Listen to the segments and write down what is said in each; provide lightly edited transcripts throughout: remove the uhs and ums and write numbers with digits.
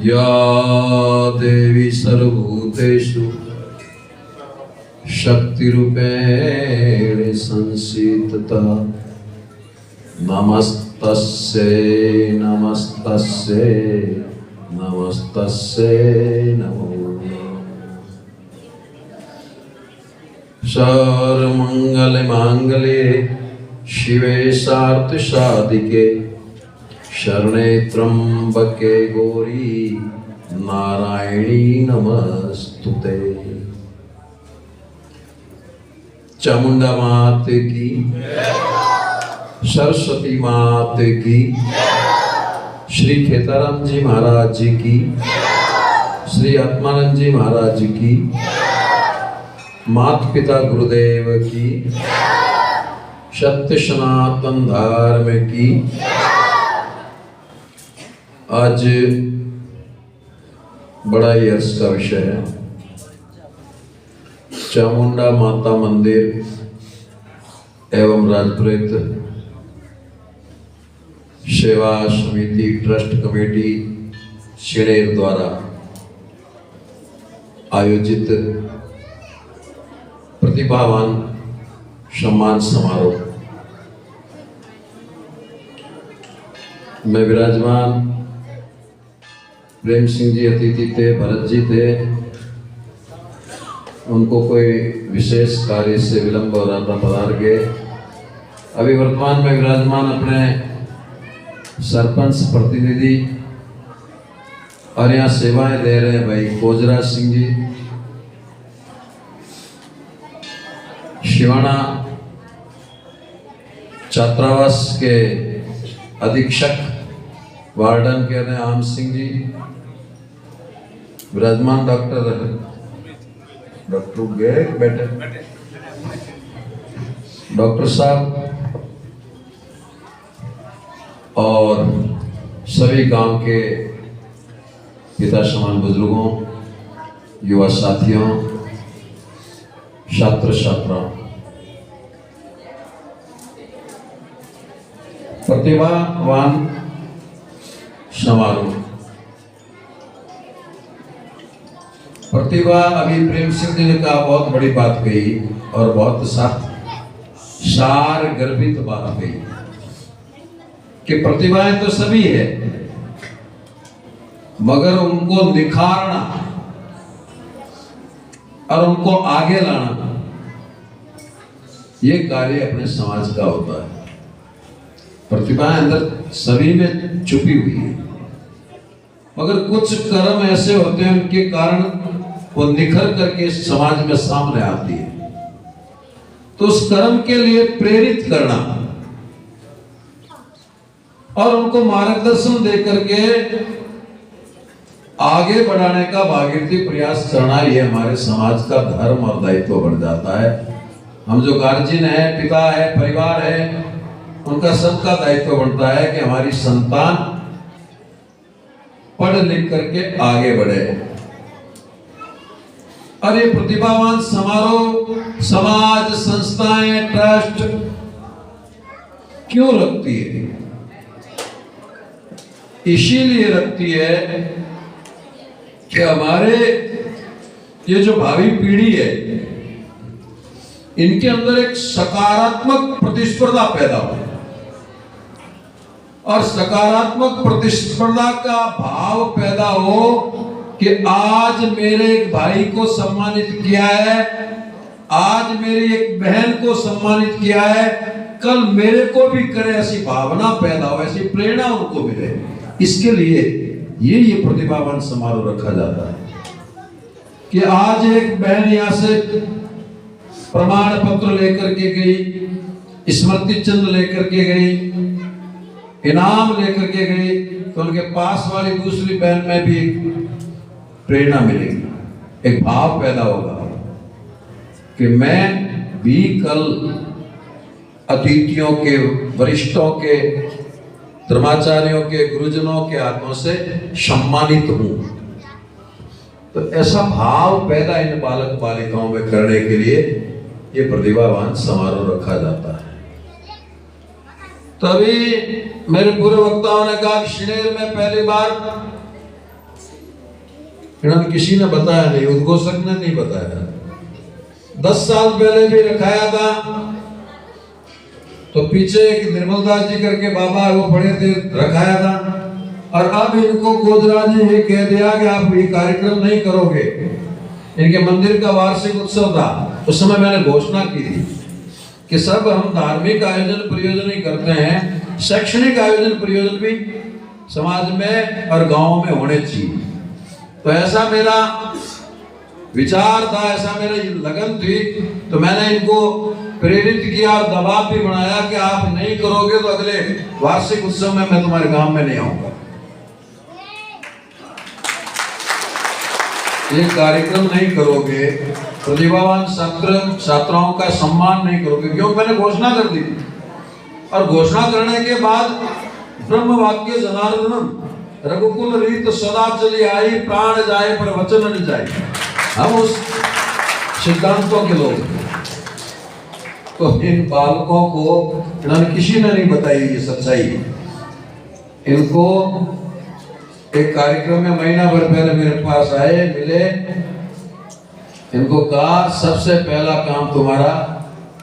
या देवी सर्वभूतेषु शक्तिरूपेण संस्थिता नमस्तस्यै नमस्तस्यै नमस्तस्यै नमो सर्वमंगलमांगल्ये शिवे सार्धसाधिके शरणे त्र्यंबके गौरी नारायणी नमस्तुते। चामुंडा माते की, सरस्वती माते की, श्री खेताराम जी महाराज जी की, श्री आत्मानंद जी महाराज जी की, माता पिता गुरुदेव की, सत्य सनातन धर्म की। आज बड़ा ही हर्ष का विषय है। चामुंडा माता मंदिर एवं राजपुरोहित सेवा समिति ट्रस्ट कमेटी शिनेर द्वारा आयोजित प्रतिभावान सम्मान समारोह में विराजमान प्रेम सिंह जी अतिथि थे, भरत जी थे। उनको कोई विशेष कार्य से विलंब हो रहा था, पधार गए। अभी वर्तमान में विराजमान अपने सरपंच प्रतिनिधि और यहाँ सेवाएं दे रहे भाई कोजराज सिंह जी, शिवाना छात्रावास के अधीक्षक वार्डन के आम सिंह जी, विराजमान डॉक्टर गए बैठे डॉक्टर साहब और सभी गांव के पिता समान बुजुर्गों, युवा साथियों, छात्र छात्राओं, प्रतिभावान समारोह। प्रतिभा, अभी प्रेम सिंह जी ने कहा, बहुत बड़ी बात कही और बहुत सार गर्भित बात कही कि प्रतिभाएं तो सभी है, मगर उनको निखारना और उनको आगे लाना, ये कार्य अपने समाज का होता है। प्रतिभाएं अंदर सभी में छुपी हुई है, मगर कुछ कर्म ऐसे होते हैं उनके कारण वो निखर करके समाज में सामने आती है। तो उस कर्म के लिए प्रेरित करना और उनको मार्गदर्शन दे करके आगे बढ़ाने का भागीरथी प्रयास करना, ये हमारे समाज का धर्म और दायित्व बन जाता है। हम जो गार्जियन है, पिता है, परिवार है, उनका सबका दायित्व बनता है कि हमारी संतान पढ़ लिख करके आगे बढ़े। और ये प्रतिभावान समारोह समाज, संस्थाएं, ट्रस्ट क्यों रखती है? इसीलिए रखती है कि हमारे ये जो भावी पीढ़ी है, इनके अंदर एक सकारात्मक प्रतिस्पर्धा पैदा हो और सकारात्मक प्रतिस्पर्धा का भाव पैदा हो कि आज मेरे एक भाई को सम्मानित किया है, आज मेरी एक बहन को सम्मानित किया है, कल मेरे को भी करे, ऐसी भावना पैदा हो, ऐसी प्रेरणा उनको मिले। इसके लिए ये प्रतिभावान समारोह रखा जाता है कि आज एक बहन यहाँ से प्रमाण पत्र लेकर के गई, स्मृति चिन्ह लेकर के गई, इनाम लेकर के गई, तो उनके पास वाली दूसरी बहन में भी प्रेरणा मिलेगी, एक भाव पैदा होगा कि मैं भी कल अतिथियों के, वरिष्ठों के, धर्माचार्यों के, गुरुजनों के हाथों से सम्मानित हूं। तो ऐसा भाव पैदा इन बालक बालिकाओं में करने के लिए ये प्रतिभावान समारोह रखा जाता है। तभी मेरे पूर्व वक्ताओं ने कहा कि शिनेर में पहली बार इन्होंने किसी ने बताया नहीं, उद्घोषक ने नहीं बताया। 10 साल पहले भी रखाया था, तो पीछे एक निर्मल दास जी करके बाबा है, वो पढ़े थे, रखाया था। और अब इनको गोदराज जी ने कह दिया कि आप ये कार्यक्रम नहीं करोगे। इनके मंदिर का वार्षिक उत्सव था, उस समय मैंने घोषणा की थी कि सब हम धार्मिक आयोजन प्रयोजन ही करते हैं, शैक्षणिक आयोजन प्रयोजन भी समाज में और गांव में होने चाहिए। तो ऐसा मेरा विचार था, ऐसा मेरी लगन थी, तो मैंने इनको प्रेरित किया और दबाव भी बनाया कि आप नहीं करोगे तो अगले वार्षिक उत्सव में मैं तुम्हारे गांव में नहीं आऊंगा, ये कार्यक्रम नहीं करोगे, प्रतिभावान छात्र छात्राओं का सम्मान नहीं करोगे। क्यों? मैंने घोषणा कर दी थी। और घोषणा करने के बाद ब्रह्म वाक्य जनार्दनम रघुकुल रीत सदा चली आई, प्राण जाए पर वचन न जाए। हम उस सिद्धांतों के लोग। तो इन बालकों को इन्होंने किसी ने नहीं बताई ये सच्चाई। इनको एक कार्यक्रम में महीना भर पहले मेरे पास आए, मिले, इनको कहा सबसे पहला काम तुम्हारा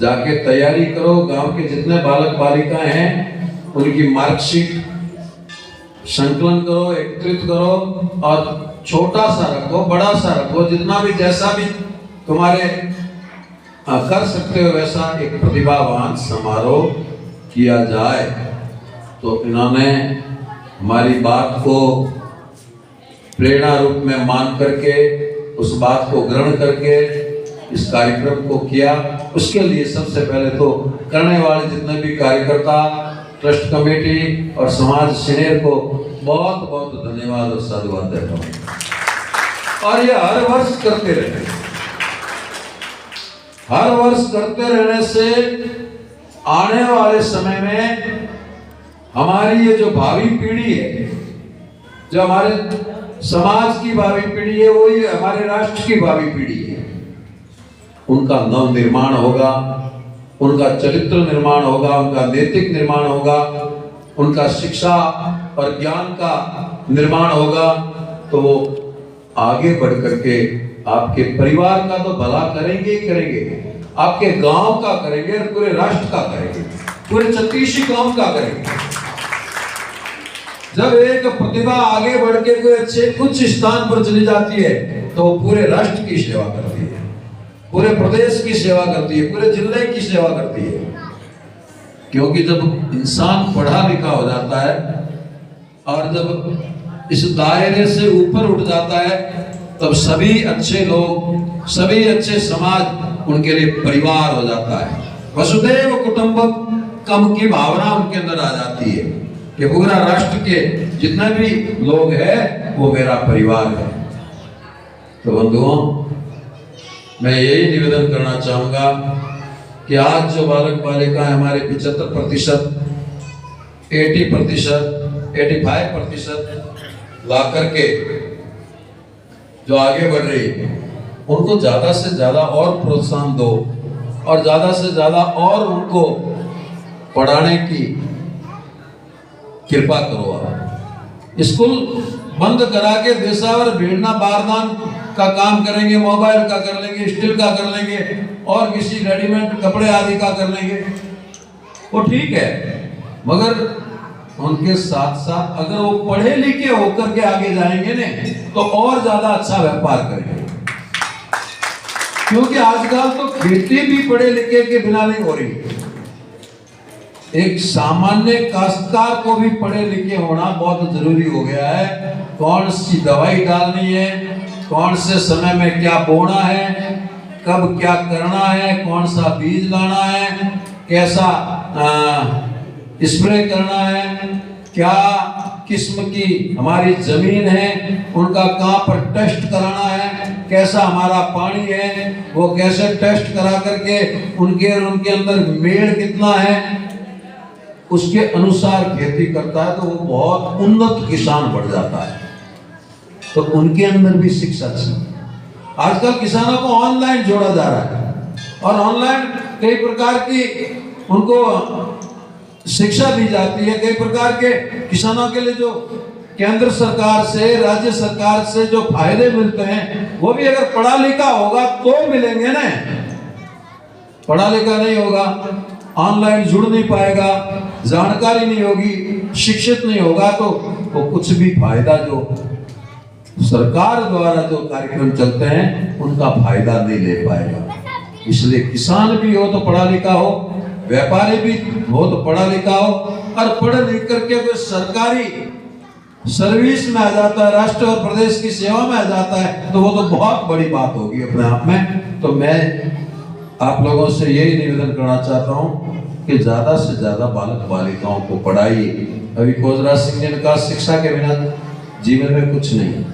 जाके तैयारी करो, गांव के जितने बालक बालिकाएं हैं उनकी मार्कशीट संकलन करो, एकत्रित करो और छोटा सा रखो, बड़ा सा रखो, जितना भी जैसा भी तुम्हारे कर सकते हो वैसा एक प्रतिभावान समारोह किया जाए। तो इन्होंने हमारी बात को प्रेरणा रूप में मान करके, उस बात को ग्रहण करके इस कार्यक्रम को किया। उसके लिए सबसे पहले तो करने वाले जितने भी कार्यकर्ता, ट्रस्ट कमेटी और समाज सिनेर को बहुत बहुत धन्यवाद और साधुवाद देता हूँ। और ये हर वर्ष करते रहे, हर वर्ष करते रहने से आने वाले समय में हमारी ये जो भावी पीढ़ी है, जो हमारे समाज की भावी पीढ़ी है, वही हमारे राष्ट्र की भावी पीढ़ी है। उनका नव निर्माण होगा, उनका चरित्र निर्माण होगा, उनका नैतिक निर्माण होगा, उनका शिक्षा और ज्ञान का निर्माण होगा। तो वो आगे बढ़ करके आपके परिवार का तो भला करेंगे ही करेंगे, आपके गांव का करेंगे, पूरे राष्ट्र का करेंगे, पूरे छत्तीसी गांव का करेंगे। जब एक प्रतिभा आगे बढ़ के कोई अच्छे उच्च स्थान पर चली जाती है तो पूरे राष्ट्र की सेवा करती है, पूरे प्रदेश की सेवा करती है, पूरे जिले की सेवा करती है। क्योंकि जब इंसान पढ़ा लिखा हो जाता है और जब इस दायरे से ऊपर उठ जाता है, तब सभी अच्छे लोग, सभी अच्छे समाज उनके लिए परिवार हो जाता है। वसुधैव कुटुंबकम की भावना उनके अंदर आ जाती है कि पूरा राष्ट्र के जितने भी लोग हैं वो मेरा परिवार है। तो बंधुओं, मैं यही निवेदन करना चाहूंगा कि आज जो बालक बालिकाएं हमारे 75%, 80%, 85% ला करके जो आगे बढ़ रही है, उनको ज्यादा से ज्यादा और प्रोत्साहन दो और ज्यादा से ज्यादा और उनको पढ़ाने की कृपा करो। आप स्कूल बंद करा के देशावर भेड़ना बारदान का काम करेंगे, मोबाइल का कर लेंगे, स्टील का कर लेंगे और किसी रेडीमेड कपड़े आदि का कर लेंगे, वो ठीक है। मगर उनके साथ साथ अगर वो पढ़े लिखे होकर के आगे जाएंगे ने तो और ज्यादा अच्छा व्यापार करेंगे। क्योंकि आजकल तो खेती भी पढ़े लिखे के बिना नहीं हो रही। एक सामान्य काश्तकार को भी पढ़े लिखे होना बहुत जरूरी हो गया है। कौन सी दवाई डालनी है, कौन से समय में क्या बोना है, कब क्या करना है, कौन सा बीज लाना है, कैसा स्प्रे करना है, क्या किस्म की हमारी जमीन है, उनका कहाँ पर टेस्ट कराना है, कैसा हमारा पानी है, वो कैसे टेस्ट करा करके उनके अंदर मेड़ कितना है, उसके अनुसार खेती करता है तो वो बहुत उन्नत किसान बढ़ जाता है। तो उनके अंदर भी शिक्षा चाहिए। आजकल किसानों को ऑनलाइन जोड़ा जा रहा है और ऑनलाइन कई प्रकार की उनको शिक्षा दी जाती है। कई प्रकार के किसानों के लिए जो केंद्र सरकार से, राज्य सरकार से जो फायदे मिलते हैं वो भी अगर पढ़ा लिखा होगा तो मिलेंगे ना। पढ़ा लिखा नहीं होगा, ऑनलाइन जुड़ नहीं पाएगा, जानकारी नहीं होगी, शिक्षित नहीं होगा तो कुछ भी फायदा जो सरकार द्वारा जो कार्यक्रम चलते हैं उनका फायदा नहीं ले पाएगा। इसलिए किसान भी हो तो पढ़ा लिखा हो, व्यापारी भी हो तो पढ़ा लिखा हो, और पढ़ लिख करके कोई सरकारी सर्विस में आ जाता है, राष्ट्र और प्रदेश की सेवा में आ जाता है, तो वो तो बहुत बड़ी बात होगी अपने आप में। तो मैं आप लोगों से यही निवेदन करना चाहता हूँ कि ज्यादा से ज्यादा बालक बालिकाओं को पढ़ाइए। अभी कोजराज सिंह जी ने कहा शिक्षा के बिना जीवन में कुछ नहीं,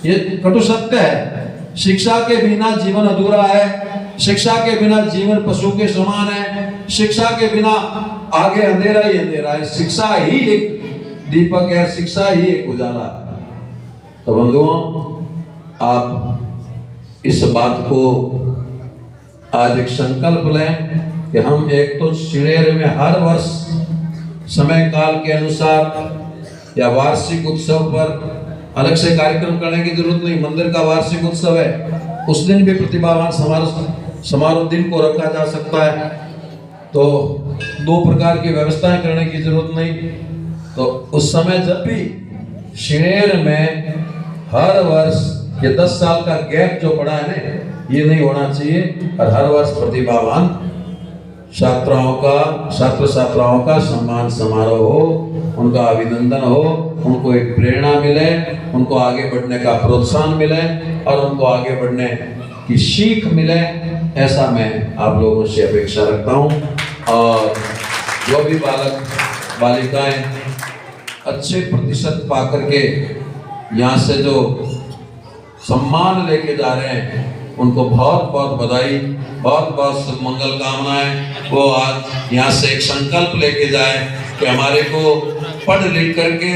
ये कटु सत्य है। शिक्षा के बिना जीवन अधूरा है, शिक्षा के बिना जीवन पशु के समान है, शिक्षा के बिना आगे अंधेरा ही अंधेरा है। शिक्षा ही एक दीपक है, शिक्षा ही एक उजाला है। तो बंधुओं, आप इस बात को आज एक संकल्प लें कि हम एक तो शिणेर में हर वर्ष समय काल के अनुसार या वार्षिक उत्सव पर अलग से कार्यक्रम करने की जरूरत नहीं। मंदिर का वार्षिक उत्सव है, उस दिन भी प्रतिभावान समारोह दिन को रखा जा सकता है। तो 2 प्रकार की व्यवस्थाएं करने की जरूरत नहीं। तो उस समय जब भी शिणेर में हर वर्ष ये 10 साल का गैप जो पड़ा है ना, ये नहीं होना चाहिए। और हर वर्ष प्रतिभावान छात्र छात्राओं का सम्मान समारोह हो, उनका अभिनंदन हो, उनको एक प्रेरणा मिले, उनको आगे बढ़ने का प्रोत्साहन मिले और उनको आगे बढ़ने की सीख मिले, ऐसा मैं आप लोगों से अपेक्षा रखता हूँ। और जो भी बालक बालिकाएं अच्छे प्रतिशत पा करके यहाँ से जो सम्मान लेके जा रहे हैं, उनको बहुत बहुत बधाई, बहुत बहुत शुभ मंगल कामनाएं। वो आज यहाँ से एक संकल्प लेके जाए कि हमारे को पढ़ लिख करके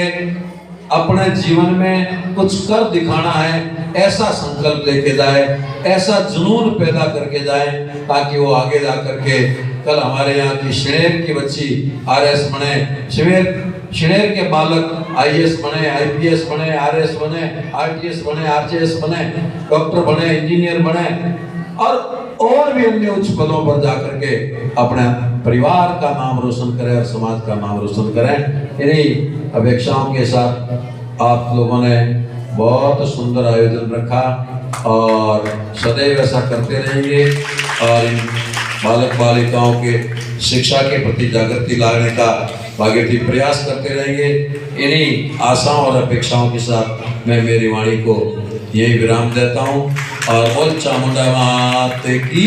अपने जीवन में कुछ कर दिखाना है, ऐसा संकल्प लेके जाए, ऐसा जुनून पैदा करके जाए, ताकि वो आगे जा करके कल हमारे यहाँ की शिणेर की बच्ची RS बने, शिणेर के बालक IAS बने, IPS बने, RS बने, RTS बने, RJS बने, डॉक्टर बने, इंजीनियर बने और भी अन्य उच्च पदों पर जाकर के अपने परिवार का नाम रोशन करें और समाज का नाम रोशन करें। इन्हीं अपेक्षाओं के साथ आप लोगों ने बहुत सुंदर आयोजन रखा और सदैव ऐसा करते रहेंगे और इन बालक बालिकाओं के शिक्षा के प्रति जागृति लाने का भागीरथी प्रयास करते रहेंगे। इन्हीं आशाओं और अपेक्षाओं के साथ मैं मेरी वाणी को यही विराम देता हूँ और बोल चामुंडा माता की